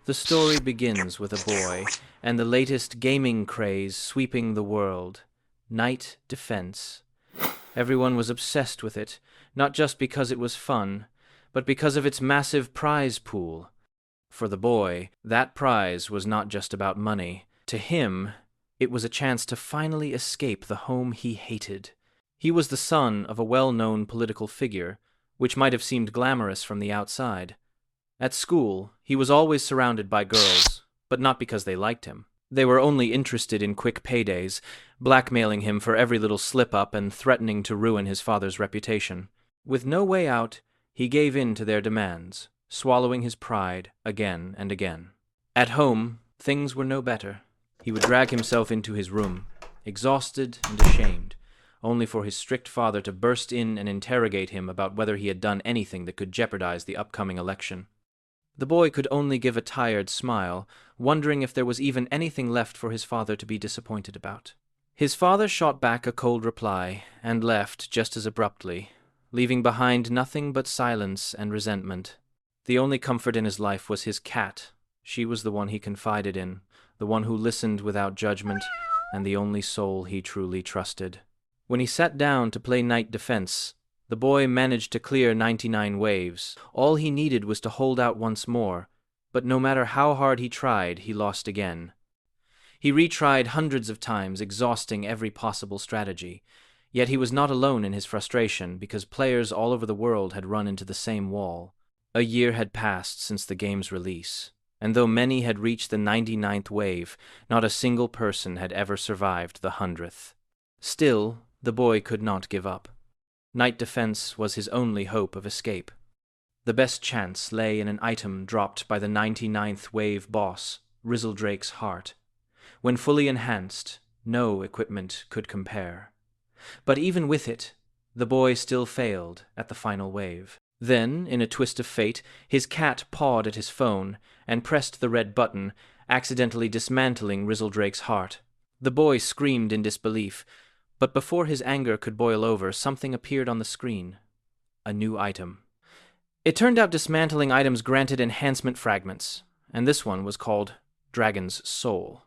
The story begins with a boy and the latest gaming craze sweeping the world, Knight Defense. Everyone was obsessed with it, not just because it was fun, but because of its massive prize pool. For the boy, that prize was not just about money. To him, it was a chance to finally escape the home he hated. He was the son of a well-known political figure, which might have seemed glamorous from the outside. At school, he was always surrounded by girls, but not because they liked him. They were only interested in quick paydays, blackmailing him for every little slip-up and threatening to ruin his father's reputation. With no way out, he gave in to their demands, swallowing his pride again and again. At home, things were no better. He would drag himself into his room, exhausted and ashamed, only for his strict father to burst in and interrogate him about whether he had done anything that could jeopardize the upcoming election. The boy could only give a tired smile, wondering if there was even anything left for his father to be disappointed about. His father shot back a cold reply and left just as abruptly, leaving behind nothing but silence and resentment. The only comfort in his life was his cat. She was the one he confided in, the one who listened without judgment, and the only soul he truly trusted. When he sat down to play Knight Defense, the boy managed to clear 99 waves. All he needed was to hold out once more, but no matter how hard he tried, he lost again. He retried hundreds of times, exhausting every possible strategy. Yet he was not alone in his frustration, because players all over the world had run into the same wall. A year had passed since the game's release, and though many had reached the 99th wave, not a single person had ever survived the 100th. Still, the boy could not give up. Knight Defense was his only hope of escape. The best chance lay in an item dropped by the 99th wave boss, Rizzledrake's heart. When fully enhanced, no equipment could compare. But even with it, the boy still failed at the final wave. Then, in a twist of fate, his cat pawed at his phone and pressed the red button, accidentally dismantling Rizzledrake's heart. The boy screamed in disbelief, but before his anger could boil over, something appeared on the screen. A new item. It turned out dismantling items granted enhancement fragments, and this one was called Dragon's Soul.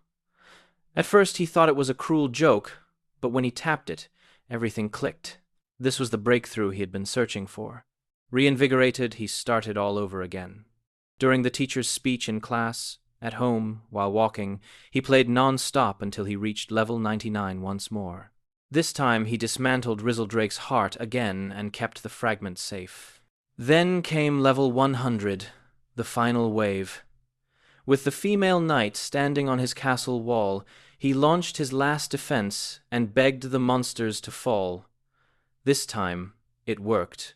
At first he thought it was a cruel joke, but when he tapped it, everything clicked. This was the breakthrough he had been searching for. Reinvigorated, he started all over again. During the teacher's speech in class, at home, while walking, he played non-stop until he reached level 99 once more. This time he dismantled Rizzledrake's heart again and kept the fragment safe. Then came level 100, the final wave. With the female knight standing on his castle wall, he launched his last defense and begged the monsters to fall. This time, it worked.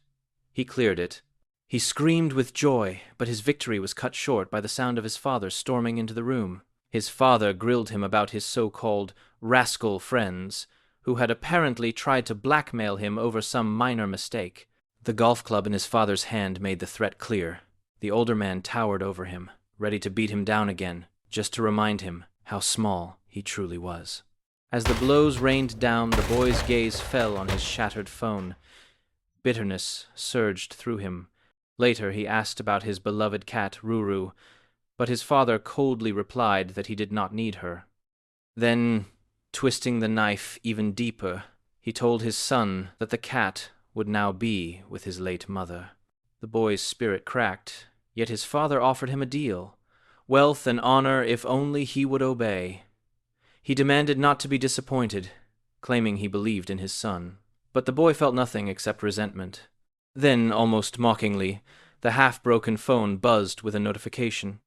He cleared it. He screamed with joy, but his victory was cut short by the sound of his father storming into the room. His father grilled him about his so-called rascal friends, who had apparently tried to blackmail him over some minor mistake. The golf club in his father's hand made the threat clear. The older man towered over him, ready to beat him down again, just to remind him how small he truly was. As the blows rained down, the boy's gaze fell on his shattered phone. Bitterness surged through him. Later he asked about his beloved cat, Ruru, but his father coldly replied that he did not need her. Then, twisting the knife even deeper, he told his son that the cat would now be with his late mother. The boy's spirit cracked, yet his father offered him a deal: wealth and honor if only he would obey. He demanded not to be disappointed, claiming he believed in his son. But the boy felt nothing except resentment. Then, almost mockingly, the half-broken phone buzzed with a notification.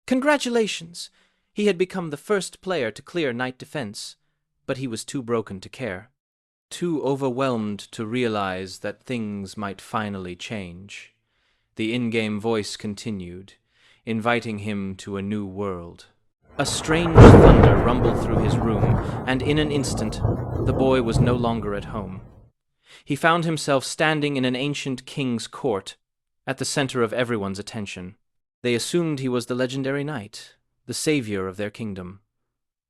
Congratulations! He had become the first player to clear Knight Defense, but he was too broken to care, too overwhelmed to realize that things might finally change. The in-game voice continued, inviting him to a new world. A strange thunder rumbled through his room, and in an instant, the boy was no longer at home. He found himself standing in an ancient king's court, at the center of everyone's attention. They assumed he was the legendary knight, the savior of their kingdom.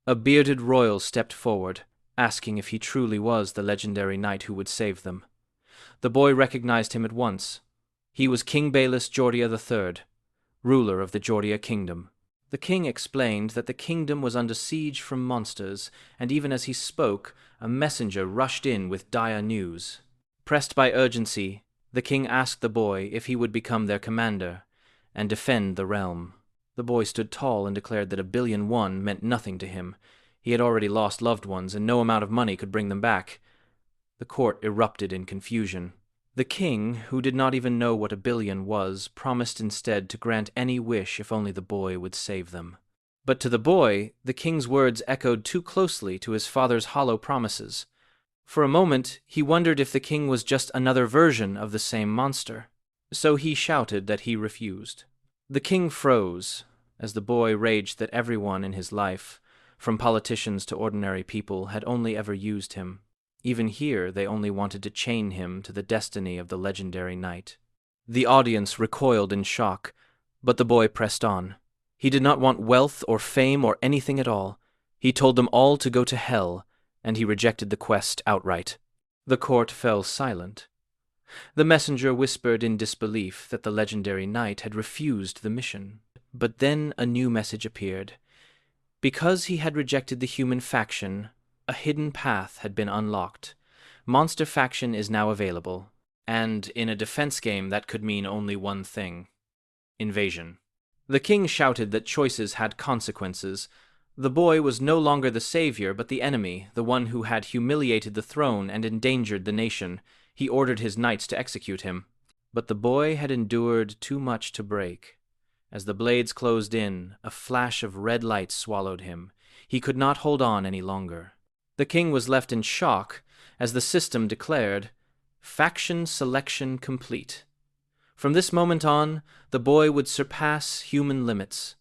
A bearded royal stepped forward, asking if he truly was the legendary knight who would save them. The boy recognized him at once. He was King Baelus Jordia III, ruler of the Jordia Kingdom. The king explained that the kingdom was under siege from monsters, and even as he spoke, a messenger rushed in with dire news. Pressed by urgency, the king asked the boy if he would become their commander and defend the realm. The boy stood tall and declared that 1,000,000,000 won meant nothing to him. He had already lost loved ones, and no amount of money could bring them back. The court erupted in confusion. The king, who did not even know what 1,000,000,000 was, promised instead to grant any wish if only the boy would save them. But to the boy, the king's words echoed too closely to his father's hollow promises. For a moment, he wondered if the king was just another version of the same monster. So he shouted that he refused. The king froze, as the boy raged that everyone in his life, from politicians to ordinary people, had only ever used him. Even here, they only wanted to chain him to the destiny of the legendary knight. The audience recoiled in shock, but the boy pressed on. He did not want wealth or fame or anything at all. He told them all to go to hell, and he rejected the quest outright. The court fell silent. The messenger whispered in disbelief that the legendary knight had refused the mission. But then a new message appeared. Because he had rejected the human faction, a hidden path had been unlocked. Monster faction is now available, and in a defense game that could mean only one thing: invasion. The king shouted that choices had consequences. The boy was no longer the savior, but the enemy, the one who had humiliated the throne and endangered the nation. He ordered his knights to execute him. But the boy had endured too much to break. As the blades closed in, a flash of red light swallowed him. He could not hold on any longer. The king was left in shock as the system declared, "Faction selection complete." From this moment on, the boy would surpass human limits.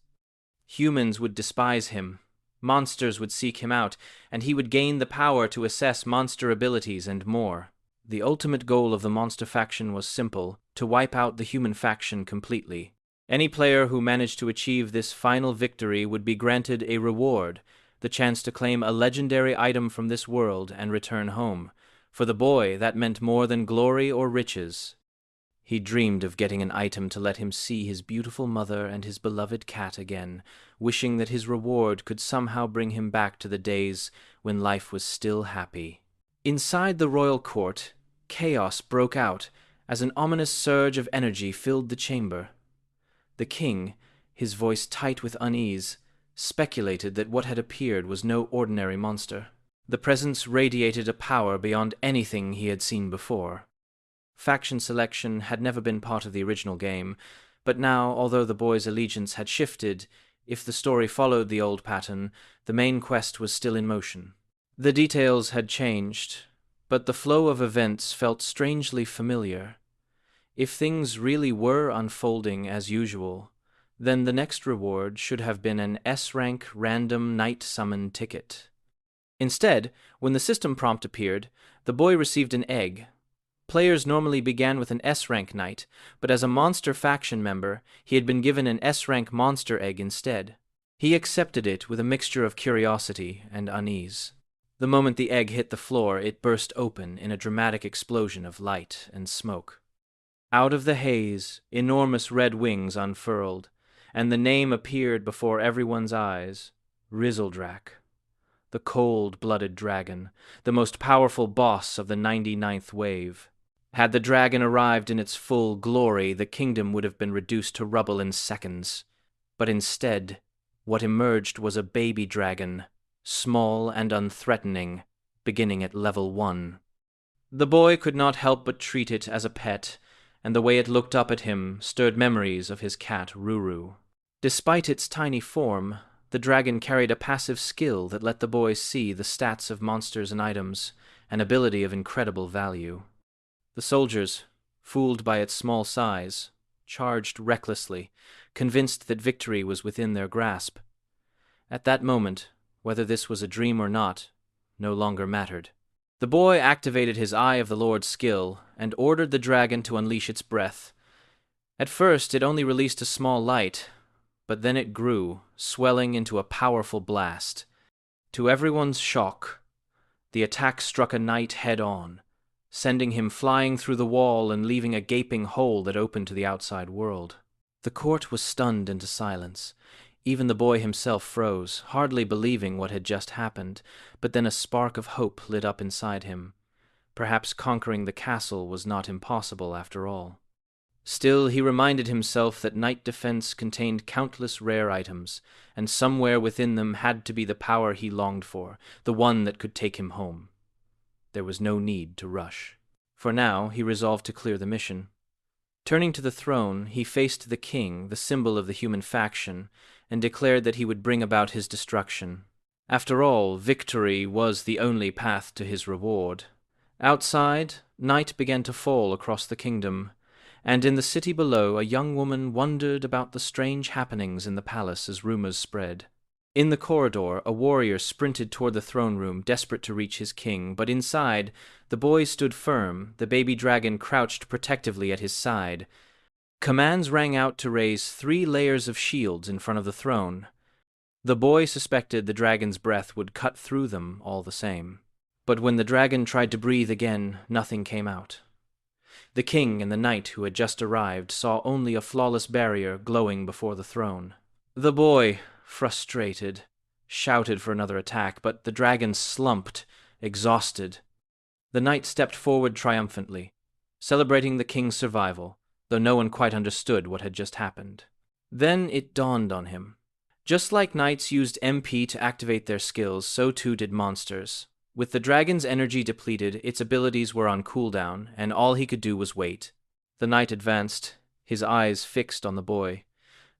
Humans would despise him. Monsters would seek him out, and he would gain the power to assess monster abilities and more. The ultimate goal of the monster faction was simple: to wipe out the human faction completely. Any player who managed to achieve this final victory would be granted a reward, the chance to claim a legendary item from this world and return home. For the boy, that meant more than glory or riches. He dreamed of getting an item to let him see his beautiful mother and his beloved cat again, wishing that his reward could somehow bring him back to the days when life was still happy. Inside the royal court, chaos broke out as an ominous surge of energy filled the chamber. The king, his voice tight with unease, speculated that what had appeared was no ordinary monster. The presence radiated a power beyond anything he had seen before. Faction selection had never been part of the original game, but now, although the boy's allegiance had shifted, if the story followed the old pattern, the main quest was still in motion. The details had changed, but the flow of events felt strangely familiar. If things really were unfolding as usual, then the next reward should have been an S-rank random night summon ticket. Instead, when the system prompt appeared, the boy received an egg. Players normally began with an S-rank knight, but as a monster faction member, he had been given an S-rank monster egg instead. He accepted it with a mixture of curiosity and unease. The moment the egg hit the floor, it burst open in a dramatic explosion of light and smoke. Out of the haze, enormous red wings unfurled, and the name appeared before everyone's eyes: Rizzledrak, the cold-blooded dragon, the most powerful boss of the 99th wave. Had the dragon arrived in its full glory, the kingdom would have been reduced to rubble in seconds. But instead, what emerged was a baby dragon, small and unthreatening, beginning at level 1. The boy could not help but treat it as a pet, and the way it looked up at him stirred memories of his cat Ruru. Despite its tiny form, the dragon carried a passive skill that let the boy see the stats of monsters and items, an ability of incredible value. The soldiers, fooled by its small size, charged recklessly, convinced that victory was within their grasp. At that moment, whether this was a dream or not, no longer mattered. The boy activated his Eye of the Lord's skill and ordered the dragon to unleash its breath. At first, it only released a small light, but then it grew, swelling into a powerful blast. To everyone's shock, the attack struck a knight head-on, sending him flying through the wall and leaving a gaping hole that opened to the outside world. The court was stunned into silence. Even the boy himself froze, hardly believing what had just happened, but then a spark of hope lit up inside him. Perhaps conquering the castle was not impossible after all. Still, he reminded himself that night defense contained countless rare items, and somewhere within them had to be the power he longed for, the one that could take him home. There was no need to rush. For now, he resolved to clear the mission. Turning to the throne, he faced the king, the symbol of the human faction, and declared that he would bring about his destruction. After all, victory was the only path to his reward. Outside, night began to fall across the kingdom, and in the city below a young woman wondered about the strange happenings in the palace as rumors spread. In the corridor, a warrior sprinted toward the throne room, desperate to reach his king, but inside, the boy stood firm, the baby dragon crouched protectively at his side. Commands rang out to raise 3 layers of shields in front of the throne. The boy suspected the dragon's breath would cut through them all the same. But when the dragon tried to breathe again, nothing came out. The king and the knight who had just arrived saw only a flawless barrier glowing before the throne. The boy, frustrated, shouted for another attack, but the dragon slumped, exhausted. The knight stepped forward triumphantly, celebrating the king's survival, though no one quite understood what had just happened. Then it dawned on him. Just like knights used MP to activate their skills, so too did monsters. With the dragon's energy depleted, its abilities were on cooldown, and all he could do was wait. The knight advanced, his eyes fixed on the boy.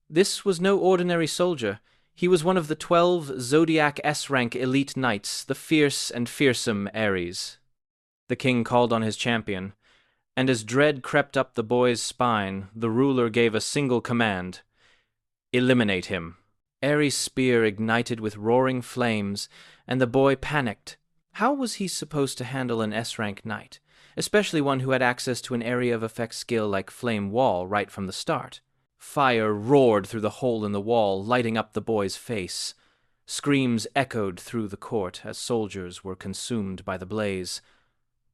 This was no ordinary soldier. He was one of the 12 Zodiac S-rank elite knights, the fierce and fearsome Ares. The king called on his champion, and as dread crept up the boy's spine, the ruler gave a single command: "Eliminate him." Ares' spear ignited with roaring flames, and the boy panicked. How was he supposed to handle an S-rank knight, especially one who had access to an area of effect skill like Flame Wall right from the start? Fire roared through the hole in the wall, lighting up the boy's face. Screams echoed through the court as soldiers were consumed by the blaze.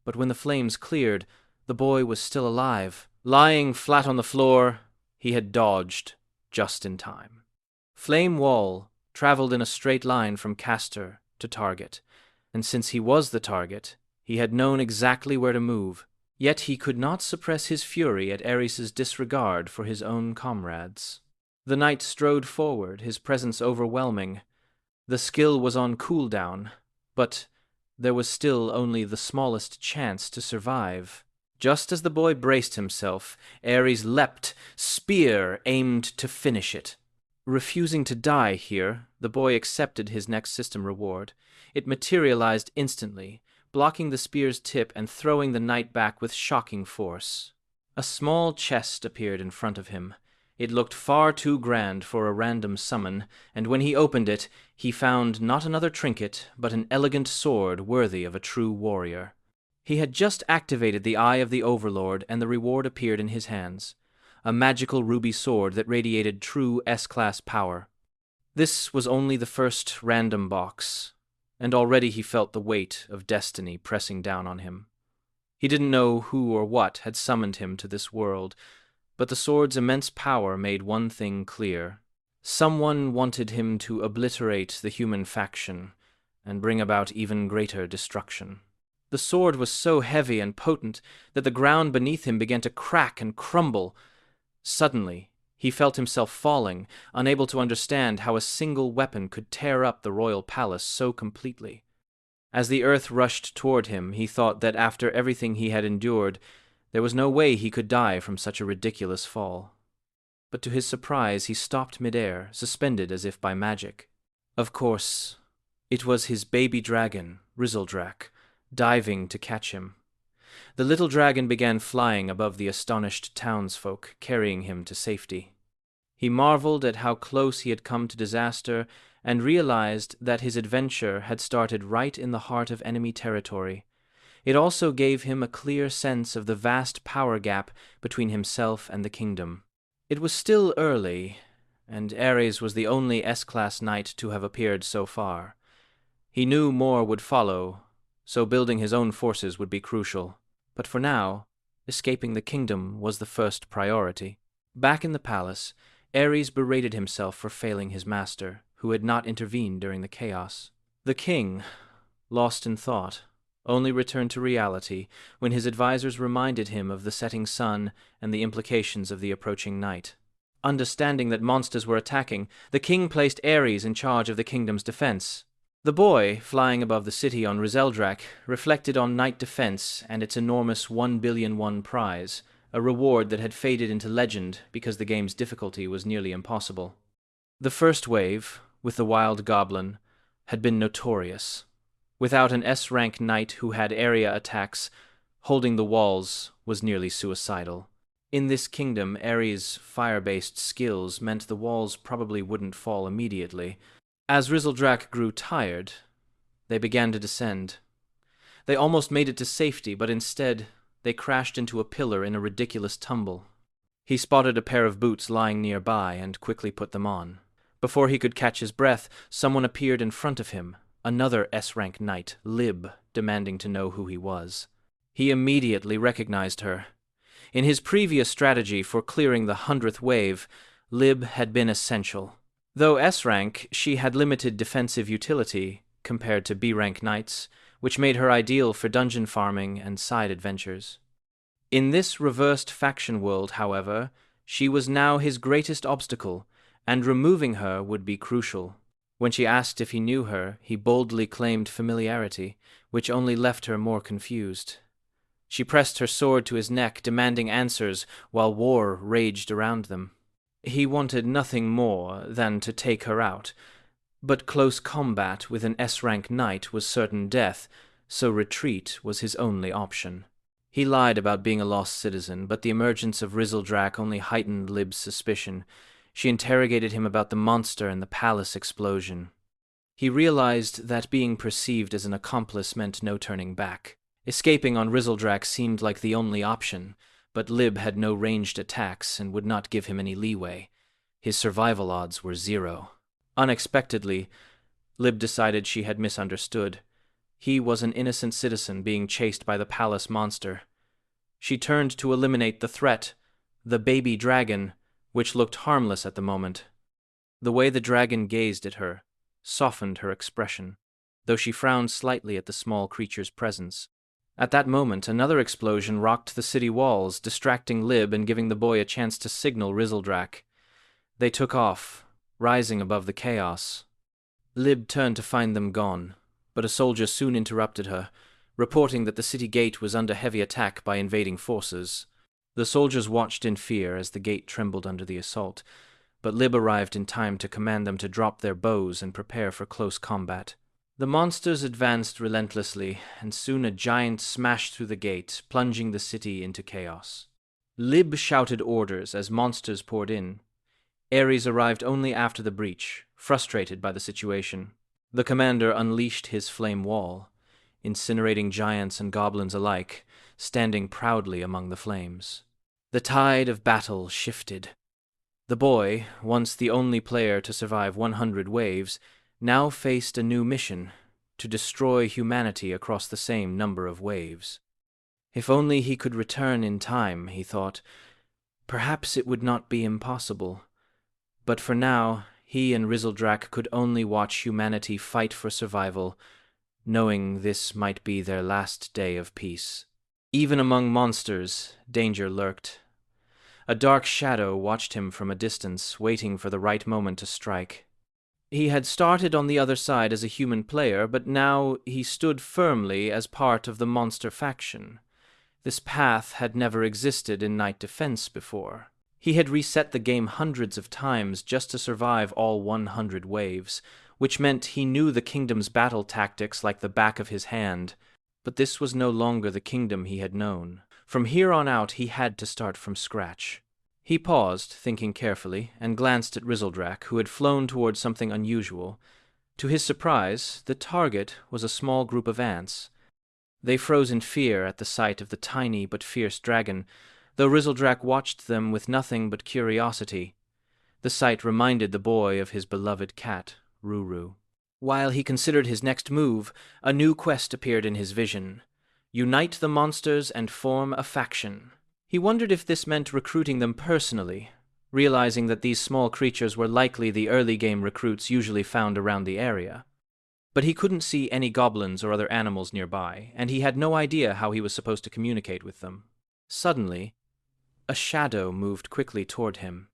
But when the flames cleared, the boy was still alive. Lying flat on the floor, he had dodged just in time. Flame Wall traveled in a straight line from caster to target, and since he was the target, he had known exactly where to move. Yet he could not suppress his fury at Ares' disregard for his own comrades. The knight strode forward, his presence overwhelming. The skill was on cooldown, but there was still only the smallest chance to survive. Just as the boy braced himself, Ares leapt, spear aimed to finish it. Refusing to die here, the boy accepted his next system reward. It materialized instantly, blocking the spear's tip and throwing the knight back with shocking force. A small chest appeared in front of him. It looked far too grand for a random summon, and when he opened it, he found not another trinket, but an elegant sword worthy of a true warrior. He had just activated the Eye of the Overlord, and the reward appeared in his hands. A magical ruby sword that radiated true S-class power. This was only the first random box, and already he felt the weight of destiny pressing down on him. He didn't know who or what had summoned him to this world, but the sword's immense power made one thing clear. Someone wanted him to obliterate the human faction and bring about even greater destruction. The sword was so heavy and potent that the ground beneath him began to crack and crumble. Suddenly, he felt himself falling, unable to understand how a single weapon could tear up the royal palace so completely. As the earth rushed toward him, he thought that after everything he had endured, there was no way he could die from such a ridiculous fall. But to his surprise, he stopped midair, suspended as if by magic. Of course, it was his baby dragon, Rizzledrak, diving to catch him. The little dragon began flying above the astonished townsfolk, carrying him to safety. He marveled at how close he had come to disaster and realized that his adventure had started right in the heart of enemy territory. It also gave him a clear sense of the vast power gap between himself and the kingdom. It was still early, and Ares was the only S-class knight to have appeared so far. He knew more would follow, so building his own forces would be crucial. But for now, escaping the kingdom was the first priority. Back in the palace, Ares berated himself for failing his master, who had not intervened during the chaos. The king, lost in thought, only returned to reality when his advisors reminded him of the setting sun and the implications of the approaching night. Understanding that monsters were attacking, the king placed Ares in charge of the kingdom's defense. The boy, flying above the city on Rizeldrak, reflected on night defense and its enormous 1 billion prize, a reward that had faded into legend because the game's difficulty was nearly impossible. The first wave, with the wild goblin, had been notorious. Without an S-rank knight who had area attacks, holding the walls was nearly suicidal. In this kingdom, Ares' fire-based skills meant the walls probably wouldn't fall immediately. As Rizeldrak grew tired, they began to descend. They almost made it to safety, but instead they crashed into a pillar in a ridiculous tumble. He spotted a pair of boots lying nearby and quickly put them on. Before he could catch his breath, someone appeared in front of him, another S-rank knight, Lib, demanding to know who he was. He immediately recognized her. In his previous strategy for clearing the 100th wave, Lib had been essential. Though S-rank, she had limited defensive utility compared to B-rank knights, which made her ideal for dungeon farming and side adventures. In this reversed faction world, however, she was now his greatest obstacle, and removing her would be crucial. When she asked if he knew her, he boldly claimed familiarity, which only left her more confused. She pressed her sword to his neck, demanding answers, while war raged around them. He wanted nothing more than to take her out, but close combat with an S-rank knight was certain death, so retreat was his only option. He lied about being a lost citizen, but the emergence of Rizeldrak only heightened Lib's suspicion. She interrogated him about the monster and the palace explosion. He realized that being perceived as an accomplice meant no turning back. Escaping on Rizeldrak seemed like the only option, but Lib had no ranged attacks and would not give him any leeway. His survival odds were 0. Unexpectedly, Lib decided she had misunderstood. He was an innocent citizen being chased by the palace monster. She turned to eliminate the threat, the baby dragon, which looked harmless at the moment. The way the dragon gazed at her softened her expression, though she frowned slightly at the small creature's presence. At that moment, another explosion rocked the city walls, distracting Lib and giving the boy a chance to signal Rizeldrak. They took off, rising above the chaos. Lib turned to find them gone, but a soldier soon interrupted her, reporting that the city gate was under heavy attack by invading forces. The soldiers watched in fear as the gate trembled under the assault, but Lib arrived in time to command them to drop their bows and prepare for close combat. The monsters advanced relentlessly, and soon a giant smashed through the gate, plunging the city into chaos. Lib shouted orders as monsters poured in. Ares arrived only after the breach, frustrated by the situation. The commander unleashed his flame wall, incinerating giants and goblins alike, standing proudly among the flames. The tide of battle shifted. The boy, once the only player to survive 100 waves, now faced a new mission, to destroy humanity across the same number of waves. If only he could return in time, he thought. Perhaps it would not be impossible. But for now, he and Rizeldrak could only watch humanity fight for survival, knowing this might be their last day of peace. Even among monsters, danger lurked. A dark shadow watched him from a distance, waiting for the right moment to strike. He had started on the other side as a human player, but now he stood firmly as part of the monster faction. This path had never existed in Knight Defense before. He had reset the game hundreds of times just to survive all 100 waves, which meant he knew the kingdom's battle tactics like the back of his hand. But this was no longer the kingdom he had known. From here on out, he had to start from scratch. He paused, thinking carefully, and glanced at Rizeldrak, who had flown towards something unusual. To his surprise, the target was a small group of ants. They froze in fear at the sight of the tiny but fierce dragon, though Rizeldrak watched them with nothing but curiosity. The sight reminded the boy of his beloved cat, Ruru. While he considered his next move, a new quest appeared in his vision. Unite the monsters and form a faction. He wondered if this meant recruiting them personally. realizing that these small creatures were likely the early game recruits usually found around the area. But he couldn't see any goblins or other animals nearby, and he had no idea how he was supposed to communicate with them. Suddenly, a shadow moved quickly toward him.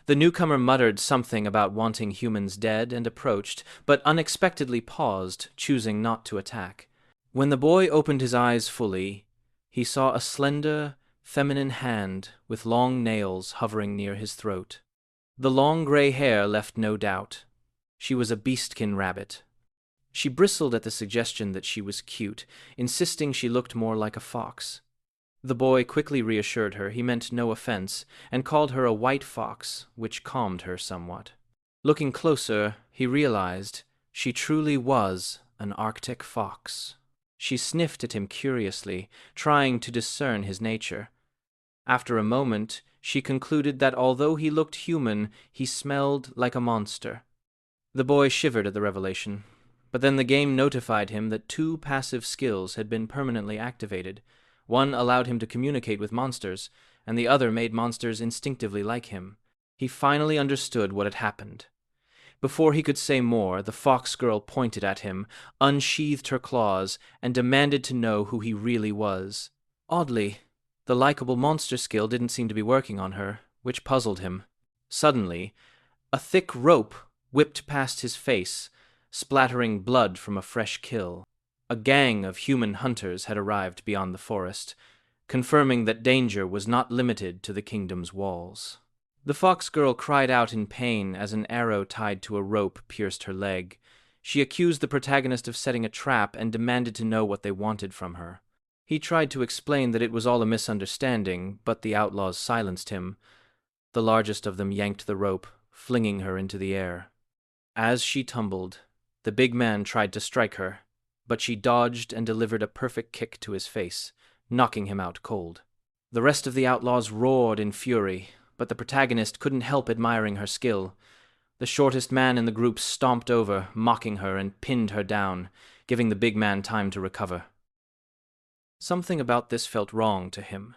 The newcomer muttered something about wanting humans dead and approached, but unexpectedly paused, choosing not to attack. When the boy opened his eyes fully, he saw a slender, feminine hand with long nails hovering near his throat. The long gray hair left no doubt. She was a beastkin rabbit. She bristled at the suggestion that she was cute, insisting she looked more like a fox. The boy quickly reassured her he meant no offense, and called her a white fox, which calmed her somewhat. Looking closer, he realized she truly was an Arctic fox. She sniffed at him curiously, trying to discern his nature. After a moment, she concluded that although he looked human, he smelled like a monster. The boy shivered at the revelation, but then the game notified him that 2 passive skills had been permanently activated. One allowed him to communicate with monsters, and the other made monsters instinctively like him. He finally understood what had happened. Before he could say more, the fox girl pointed at him, unsheathed her claws, and demanded to know who he really was. Oddly, the likable monster skill didn't seem to be working on her, which puzzled him. Suddenly, a thick rope whipped past his face, splattering blood from a fresh kill. A gang of human hunters had arrived beyond the forest, confirming that danger was not limited to the kingdom's walls. The fox girl cried out in pain as an arrow tied to a rope pierced her leg. She accused the protagonist of setting a trap and demanded to know what they wanted from her. He tried to explain that it was all a misunderstanding, but the outlaws silenced him. The largest of them yanked the rope, flinging her into the air. As she tumbled, the big man tried to strike her, but she dodged and delivered a perfect kick to his face, knocking him out cold. The rest of the outlaws roared in fury, but the protagonist couldn't help admiring her skill. The shortest man in the group stomped over, mocking her, and pinned her down, giving the big man time to recover. Something about this felt wrong to him.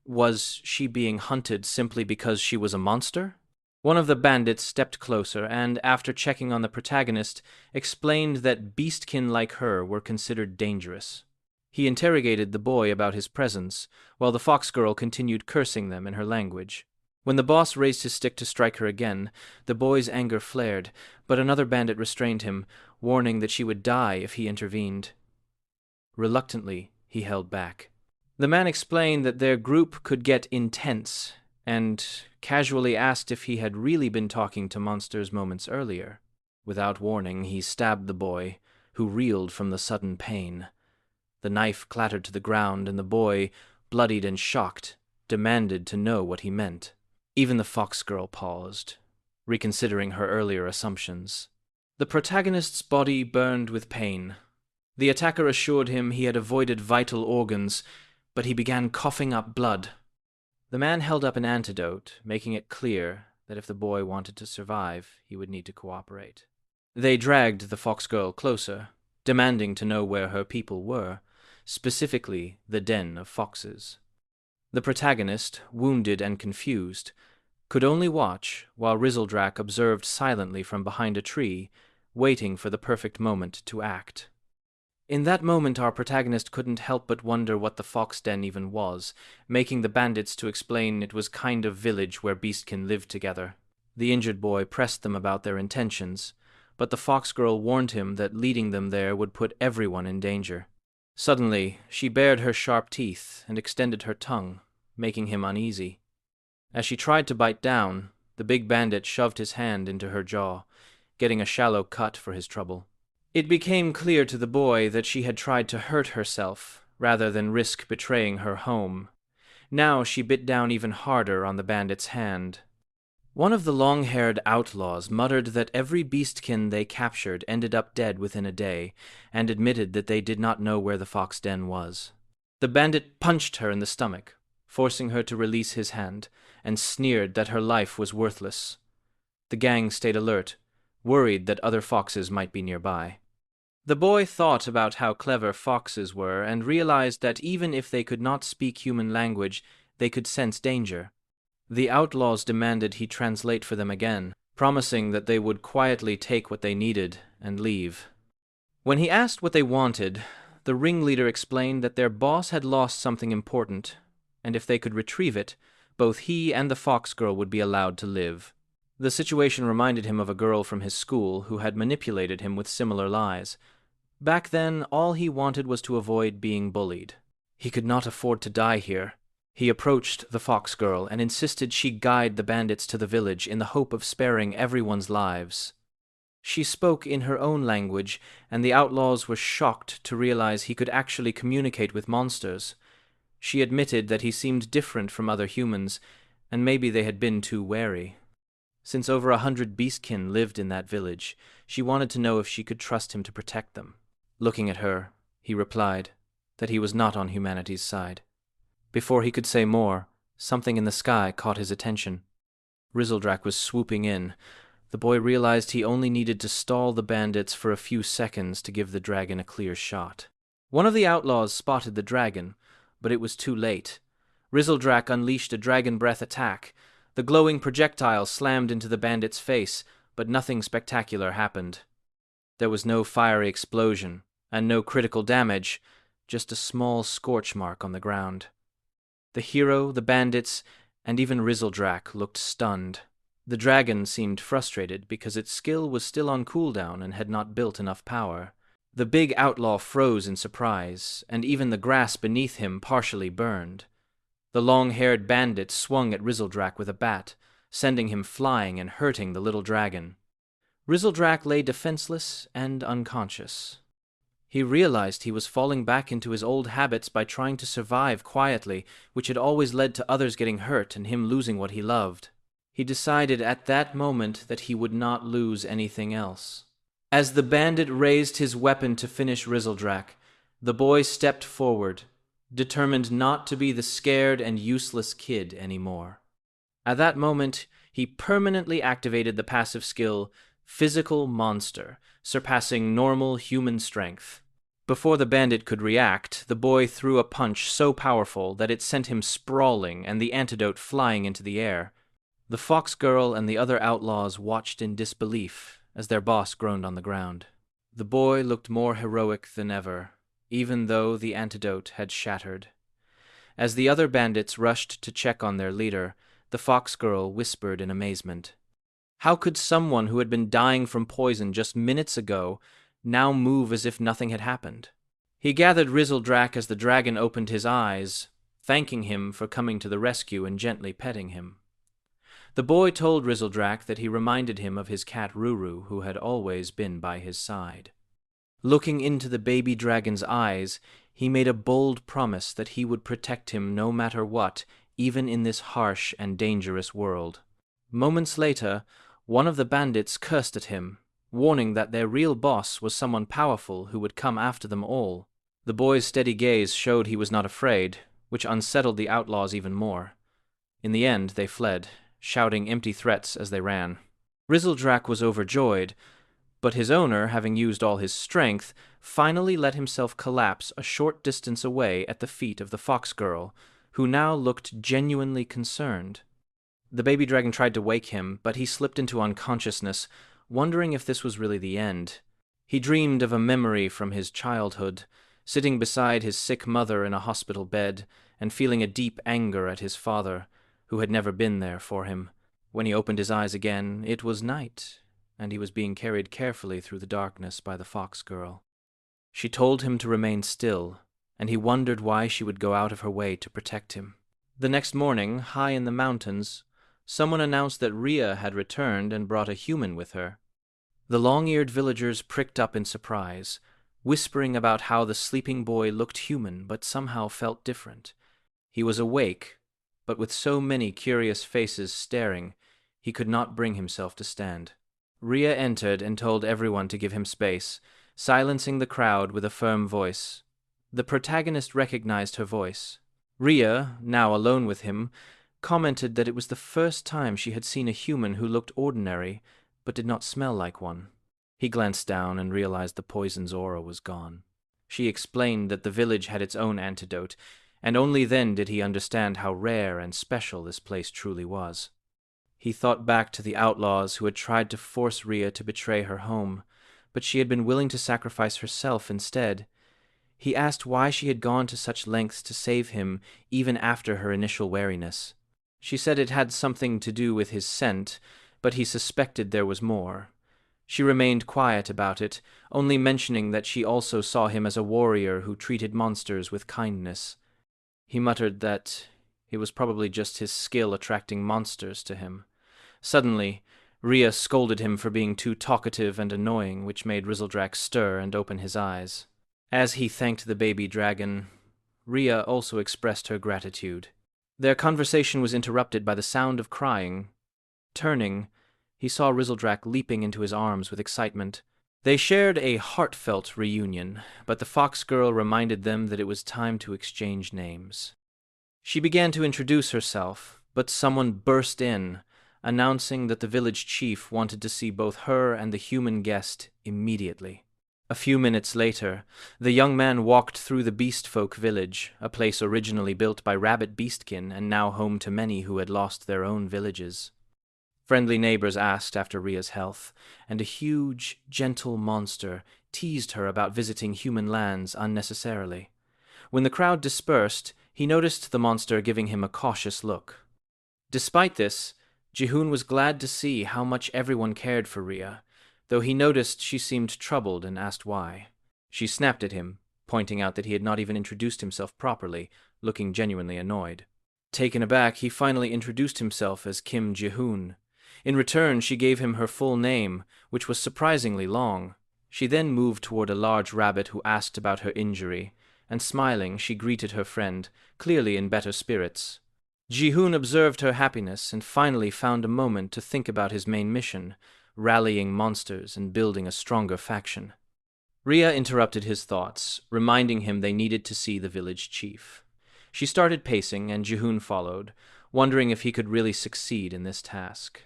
Was she being hunted simply because she was a monster? One of the bandits stepped closer and, after checking on the protagonist, explained that beastkin like her were considered dangerous. He interrogated the boy about his presence, while the fox girl continued cursing them in her language. When the boss raised his stick to strike her again, the boy's anger flared, but another bandit restrained him, warning that she would die if he intervened. Reluctantly, he held back. The man explained that their group could get intense, and casually asked if he had really been talking to monsters moments earlier. Without warning, he stabbed the boy, who reeled from the sudden pain. The knife clattered to the ground, and the boy, bloodied and shocked, demanded to know what he meant. Even the fox girl paused, reconsidering her earlier assumptions. The protagonist's body burned with pain. The attacker assured him he had avoided vital organs, but he began coughing up blood. The man held up an antidote, making it clear that if the boy wanted to survive, he would need to cooperate. They dragged the fox girl closer, demanding to know where her people were, specifically the den of foxes. The protagonist, wounded and confused, could only watch while Rizzledrak observed silently from behind a tree, waiting for the perfect moment to act. In that moment, our protagonist couldn't help but wonder what the fox den even was, making the bandits to explain it was kind of village where beastkin lived together. The injured boy pressed them about their intentions, but the fox girl warned him that leading them there would put everyone in danger. Suddenly, she bared her sharp teeth and extended her tongue, making him uneasy. As she tried to bite down, the big bandit shoved his hand into her jaw, getting a shallow cut for his trouble. It became clear to the boy that she had tried to hurt herself, rather than risk betraying her home. Now she bit down even harder on the bandit's hand. One of the long-haired outlaws muttered that every beastkin they captured ended up dead within a day, and admitted that they did not know where the fox den was. The bandit punched her in the stomach, forcing her to release his hand, and sneered that her life was worthless. The gang stayed alert, worried that other foxes might be nearby. The boy thought about how clever foxes were and realized that even if they could not speak human language, they could sense danger. The outlaws demanded he translate for them again, promising that they would quietly take what they needed and leave. When he asked what they wanted, the ringleader explained that their boss had lost something important, and if they could retrieve it, both he and the fox girl would be allowed to live. The situation reminded him of a girl from his school who had manipulated him with similar lies. Back then, all he wanted was to avoid being bullied. He could not afford to die here. He approached the fox girl and insisted she guide the bandits to the village in the hope of sparing everyone's lives. She spoke in her own language, and the outlaws were shocked to realize he could actually communicate with monsters. She admitted that he seemed different from other humans, and maybe they had been too wary. Since over 100 beastkin lived in that village, she wanted to know if she could trust him to protect them. Looking at her, he replied that he was not on humanity's side. Before he could say more, something in the sky caught his attention. Rizzledrak was swooping in. The boy realized he only needed to stall the bandits for a few seconds to give the dragon a clear shot. One of the outlaws spotted the dragon, but it was too late. Rizzledrak unleashed a dragon breath attack. The glowing projectile slammed into the bandit's face, but nothing spectacular happened. There was no fiery explosion, and no critical damage, just a small scorch mark on the ground. The hero, the bandits, and even Rizzledrak looked stunned. The dragon seemed frustrated because its skill was still on cooldown and had not built enough power. The big outlaw froze in surprise, and even the grass beneath him partially burned. The long-haired bandit swung at Rizzledrak with a bat, sending him flying and hurting the little dragon. Rizzledrak lay defenseless and unconscious. He realized he was falling back into his old habits by trying to survive quietly, which had always led to others getting hurt and him losing what he loved. He decided at that moment that he would not lose anything else. As the bandit raised his weapon to finish Rizzledrak, the boy stepped forward, determined not to be the scared and useless kid anymore. At that moment, he permanently activated the passive skill, Physical Monster, surpassing normal human strength. Before the bandit could react, the boy threw a punch so powerful that it sent him sprawling and the antidote flying into the air. The fox girl and the other outlaws watched in disbelief as their boss groaned on the ground. The boy looked more heroic than ever, even though the antidote had shattered. As the other bandits rushed to check on their leader, the fox girl whispered in amazement. How could someone who had been dying from poison just minutes ago now move as if nothing had happened? He gathered Rizzledrak as the dragon opened his eyes, thanking him for coming to the rescue and gently petting him. The boy told Rizzledrak that he reminded him of his cat Ruru, who had always been by his side. Looking into the baby dragon's eyes, he made a bold promise that he would protect him no matter what, even in this harsh and dangerous world. Moments later, one of the bandits cursed at him, warning that their real boss was someone powerful who would come after them all. The boy's steady gaze showed he was not afraid, which unsettled the outlaws even more. In the end, they fled, shouting empty threats as they ran. Rizzledrak was overjoyed, but his owner, having used all his strength, finally let himself collapse a short distance away at the feet of the fox girl, who now looked genuinely concerned. The baby dragon tried to wake him, but he slipped into unconsciousness, wondering if this was really the end. He dreamed of a memory from his childhood, sitting beside his sick mother in a hospital bed, and feeling a deep anger at his father, who had never been there for him. When he opened his eyes again, it was night, and he was being carried carefully through the darkness by the fox girl. She told him to remain still, and he wondered why she would go out of her way to protect him. The next morning, high in the mountains, someone announced that Rhea had returned and brought a human with her. The long-eared villagers pricked up in surprise, whispering about how the sleeping boy looked human but somehow felt different. He was awake, but with so many curious faces staring, he could not bring himself to stand. Rhea entered and told everyone to give him space, silencing the crowd with a firm voice. The protagonist recognized her voice. Rhea, now alone with him, commented that it was the first time she had seen a human who looked ordinary, but did not smell like one. He glanced down and realized the poison's aura was gone. She explained that the village had its own antidote, and only then did he understand how rare and special this place truly was. He thought back to the outlaws who had tried to force Rhea to betray her home, but she had been willing to sacrifice herself instead. He asked why she had gone to such lengths to save him even after her initial wariness. She said it had something to do with his scent, but he suspected there was more. She remained quiet about it, only mentioning that she also saw him as a warrior who treated monsters with kindness. He muttered that it was probably just his skill attracting monsters to him. Suddenly, Rhea scolded him for being too talkative and annoying, which made Rizzledrak stir and open his eyes. As he thanked the baby dragon, Rhea also expressed her gratitude. Their conversation was interrupted by the sound of crying. Turning, he saw Rizzledrak leaping into his arms with excitement. They shared a heartfelt reunion, but the fox girl reminded them that it was time to exchange names. She began to introduce herself, but someone burst in, announcing that the village chief wanted to see both her and the human guest immediately. A few minutes later, the young man walked through the Beastfolk village, a place originally built by Rabbit Beastkin and now home to many who had lost their own villages. Friendly neighbors asked after Rhea's health, and a huge, gentle monster teased her about visiting human lands unnecessarily. When the crowd dispersed, he noticed the monster giving him a cautious look. Despite this, Jihoon was glad to see how much everyone cared for Rhea, though he noticed she seemed troubled and asked why. She snapped at him, pointing out that he had not even introduced himself properly, looking genuinely annoyed. Taken aback, he finally introduced himself as Kim Jihoon. In return, she gave him her full name, which was surprisingly long. She then moved toward a large rabbit who asked about her injury, and smiling, she greeted her friend, clearly in better spirits. Jihoon observed her happiness and finally found a moment to think about his main mission, rallying monsters and building a stronger faction. Rhea interrupted his thoughts, reminding him they needed to see the village chief. She started pacing, and Jihoon followed, wondering if he could really succeed in this task.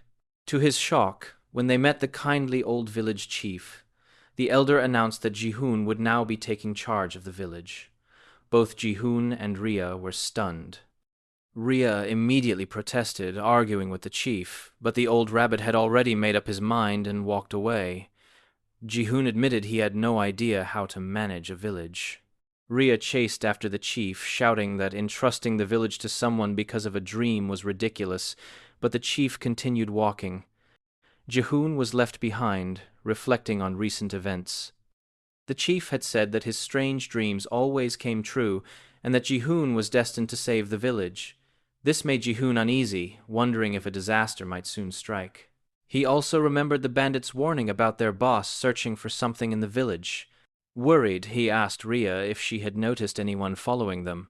To his shock, when they met the kindly old village chief, the elder announced that Jihoon would now be taking charge of the village. Both Jihoon and Rhea were stunned. Rhea immediately protested, arguing with the chief, but the old rabbit had already made up his mind and walked away. Jihoon admitted he had no idea how to manage a village. Rhea chased after the chief, shouting that entrusting the village to someone because of a dream was ridiculous, but the chief continued walking. Jihoon was left behind, reflecting on recent events. The chief had said that his strange dreams always came true, and that Jihoon was destined to save the village. This made Jihoon uneasy, wondering if a disaster might soon strike. He also remembered the bandits' warning about their boss searching for something in the village. Worried, he asked Rhea if she had noticed anyone following them.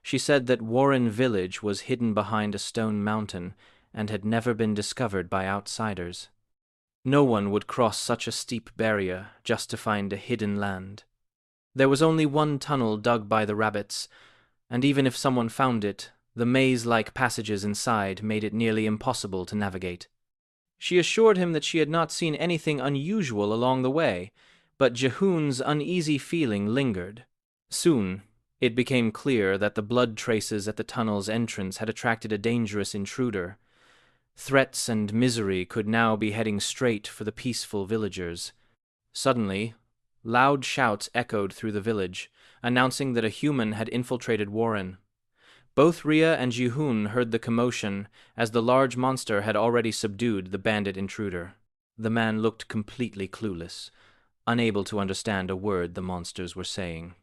She said that Warren Village was hidden behind a stone mountain and had never been discovered by outsiders. No one would cross such a steep barrier just to find a hidden land. There was only one tunnel dug by the rabbits, and even if someone found it, the maze-like passages inside made it nearly impossible to navigate. She assured him that she had not seen anything unusual along the way, but Jihoon's uneasy feeling lingered. Soon, it became clear that the blood traces at the tunnel's entrance had attracted a dangerous intruder. Threats and misery could now be heading straight for the peaceful villagers. Suddenly, loud shouts echoed through the village, announcing that a human had infiltrated Warren. Both Rhea and Jihoon heard the commotion, as the large monster had already subdued the bandit intruder. The man looked completely clueless, unable to understand a word the monsters were saying.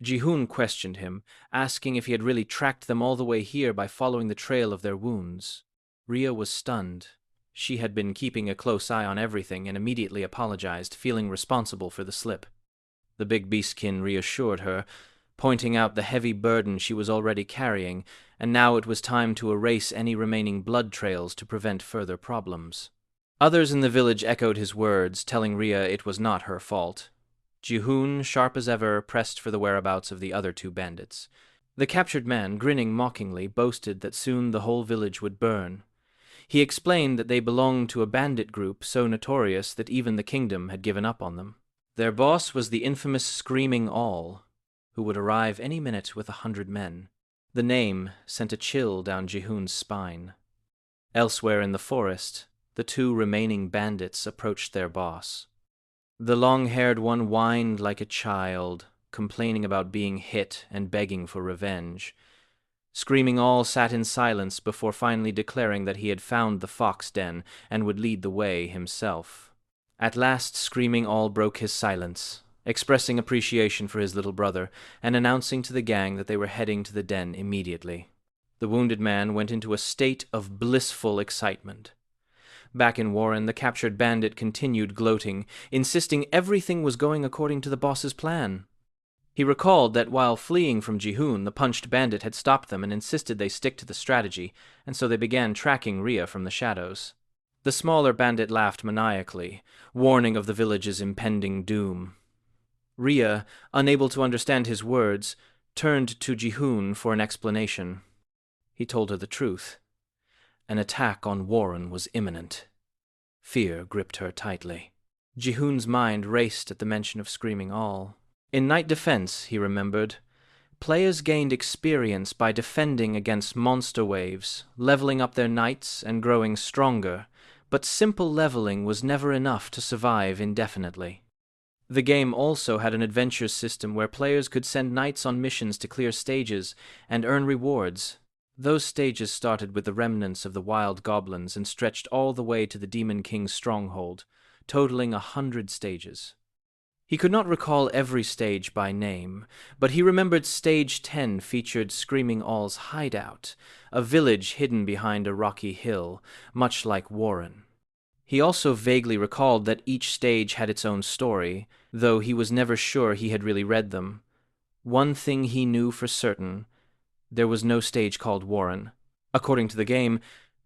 Jihoon questioned him, asking if he had really tracked them all the way here by following the trail of their wounds. Rhea was stunned. She had been keeping a close eye on everything and immediately apologized, feeling responsible for the slip. The big beastkin reassured her, pointing out the heavy burden she was already carrying, and now it was time to erase any remaining blood trails to prevent further problems. Others in the village echoed his words, telling Rhea it was not her fault. Jihoon, sharp as ever, pressed for the whereabouts of the other two bandits. The captured man, grinning mockingly, boasted that soon the whole village would burn. He explained that they belonged to a bandit group so notorious that even the kingdom had given up on them. Their boss was the infamous Screaming All, who would arrive any minute with 100 men. The name sent a chill down Ji-hoon's spine. Elsewhere in the forest, the two remaining bandits approached their boss. The long-haired one whined like a child, complaining about being hit and begging for revenge. Screaming All sat in silence before finally declaring that he had found the fox den and would lead the way himself. At last Screaming All broke his silence, expressing appreciation for his little brother and announcing to the gang that they were heading to the den immediately. The wounded man went into a state of blissful excitement. Back in Warren, the captured bandit continued gloating, insisting everything was going according to the boss's plan. He recalled that while fleeing from Ji-hoon, the punched bandit had stopped them and insisted they stick to the strategy, and so they began tracking Rhea from the shadows. The smaller bandit laughed maniacally, warning of the village's impending doom. Rhea, unable to understand his words, turned to Ji-hoon for an explanation. He told her the truth. An attack on Warren was imminent. Fear gripped her tightly. Ji-hoon's mind raced at the mention of Screaming All. In Night Defense, he remembered, players gained experience by defending against monster waves, leveling up their knights and growing stronger, but simple leveling was never enough to survive indefinitely. The game also had an adventure system where players could send knights on missions to clear stages and earn rewards. Those stages started with the remnants of the wild goblins and stretched all the way to the Demon King's stronghold, totaling 100 stages. He could not recall every stage by name, but he remembered Stage 10 featured Screaming All's hideout, a village hidden behind a rocky hill, much like Warren. He also vaguely recalled that each stage had its own story, though he was never sure he had really read them. One thing he knew for certain: there was no stage called Warren. According to the game,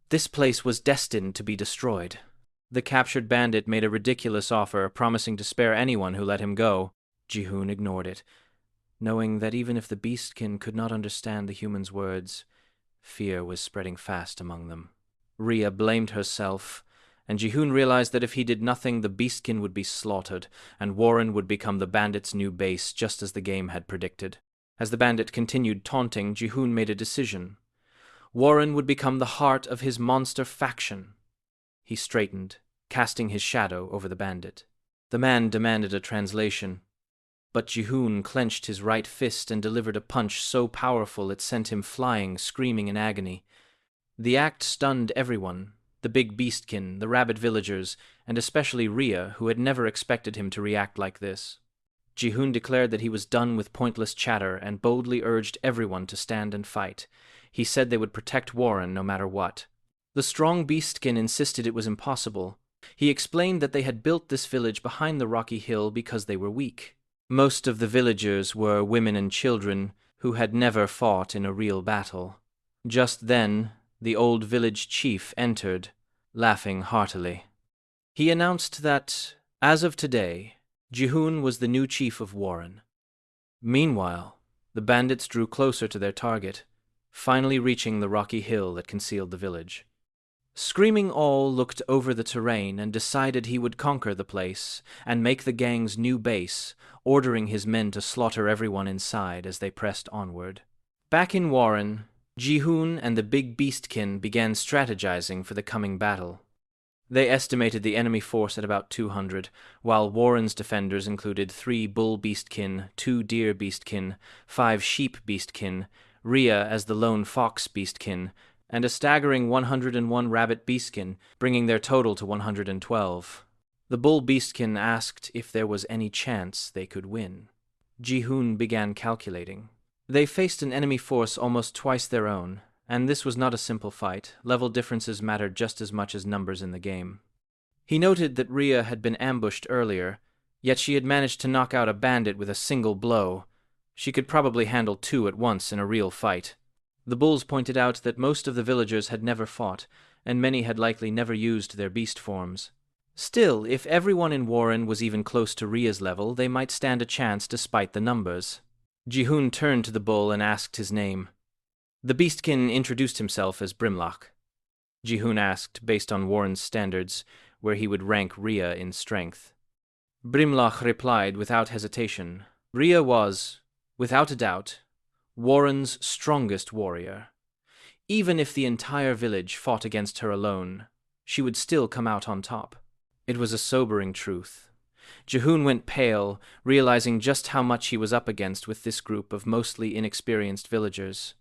this place was destined to be destroyed. The captured bandit made a ridiculous offer, promising to spare anyone who let him go. Ji-hoon ignored it, knowing that even if the beastkin could not understand the human's words, fear was spreading fast among them. Rhea blamed herself, and Ji-hoon realized that if he did nothing, the beastkin would be slaughtered, and Warren would become the bandit's new base, just as the game had predicted. As the bandit continued taunting, Ji-hoon made a decision. Warren would become the heart of his monster faction. He straightened, casting his shadow over the bandit. The man demanded a translation, but Ji-hoon clenched his right fist and delivered a punch so powerful it sent him flying, screaming in agony. The act stunned everyone, the big beastkin, the rabbit villagers, and especially Rhea, who had never expected him to react like this. Ji-hoon declared that he was done with pointless chatter and boldly urged everyone to stand and fight. He said they would protect Warren no matter what. The strong beastkin insisted it was impossible. He explained that they had built this village behind the rocky hill because they were weak. Most of the villagers were women and children who had never fought in a real battle. Just then, the old village chief entered, laughing heartily. He announced that, as of today, Ji-hoon was the new chief of Warren. Meanwhile, the bandits drew closer to their target, finally reaching the rocky hill that concealed the village. Screaming All looked over the terrain and decided he would conquer the place and make the gang's new base, ordering his men to slaughter everyone inside as they pressed onward. Back in Warren, Ji-hoon and the big beastkin began strategizing for the coming battle. They estimated the enemy force at about 200, while Warren's defenders included 3 bull beastkin, 2 deer beastkin, 5 sheep beastkin, Rhea as the lone fox beastkin, and a staggering 101 rabbit beastkin, bringing their total to 112. The bull beastkin asked if there was any chance they could win. Ji-hoon began calculating. They faced an enemy force almost twice their own, and this was not a simple fight. Level differences mattered just as much as numbers in the game. He noted that Rhea had been ambushed earlier, yet she had managed to knock out a bandit with a single blow. She could probably handle 2 at once in a real fight. The bulls pointed out that most of the villagers had never fought, and many had likely never used their beast forms. Still, if everyone in Warren was even close to Rhea's level, they might stand a chance despite the numbers. Ji-hoon turned to the bull and asked his name. The beastkin introduced himself as Brimlock. Ji-hoon asked, based on Warren's standards, where he would rank Rhea in strength. Brimlock replied without hesitation. Rhea was, without a doubt, Warren's strongest warrior. Even if the entire village fought against her alone, she would still come out on top. It was a sobering truth. Jihoon went pale, realizing just how much he was up against with this group of mostly inexperienced villagers.